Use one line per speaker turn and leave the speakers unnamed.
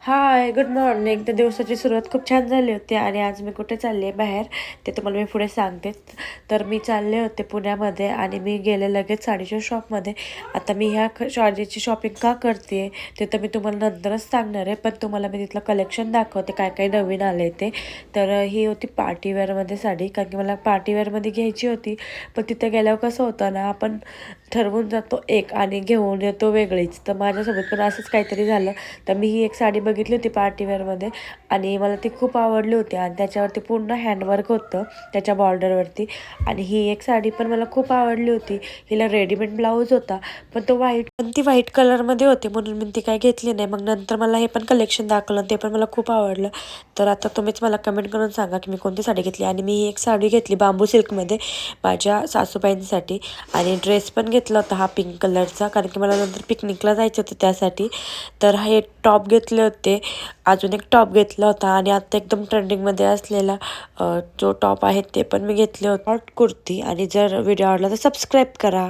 हाय, good morning. तर दिवसाची सुरुवात खूप छान झाली होती आणि आज मी कुठे चालली आहे बाहेर ते तुम्हाला मी पुढे सांगते. तर मी चालले होते पुण्यामध्ये आणि मी गेले लगेच साडीच्या शॉपमध्ये. आता मी ह्या साडीची शॉपिंग का करते ते तर मी तुम्हाला नंतरच सांगणार आहे, पण तुम्हाला मी तिथलं कलेक्शन दाखवते काय काय नवीन आले ते. तर ही होती पार्टीवेअरमध्ये साडी, कारण की मला पार्टीवेअरमध्ये घ्यायची होती. पण तिथे गेल्यावर कसं होतं ना, आपण ठरवून जातो एक आणि घेऊन येतो वेगळीच. तर माझ्यासोबत पण असंच काहीतरी झालं. तर मी ही एक साडी बघितली होती पार्टीवेअरमध्ये आणि मला ती खूप आवडली होती आणि त्याच्यावरती पूर्ण हँडवर्क होतं त्याच्या बॉर्डरवरती. आणि ही एक साडी पण मला खूप आवडली होती. हिला रेडीमेड ब्लाऊज होता, पण ती व्हाईट कलरमध्ये होती म्हणून मी ती काही घेतली नाही. मग नंतर मला हे पण कलेक्शन दाखवलं, ते पण मला खूप आवडलं. तर आता तुम्हीच मला कमेंट करून सांगा की मी कोणती साडी घेतली. आणि मी ही एक साडी घेतली बांबू सिल्कमध्ये माझ्या सासूबाईंसाठी आणि ड्रेस पण घेतला होता हा पिंक कलरचा, कारण की मला नंतर पिकनिकला जायचं होतं त्यासाठी. तर हे टॉप घेतले होते, अजून एक टॉप घेतला होता आणि आता एकदम ट्रेंडिंगमध्ये असलेला जो टॉप आहे ते पण मी घेतले होते, शॉर्ट कुर्ती. आणि जर व्हिडिओ आवडला तर सबस्क्राईब करा.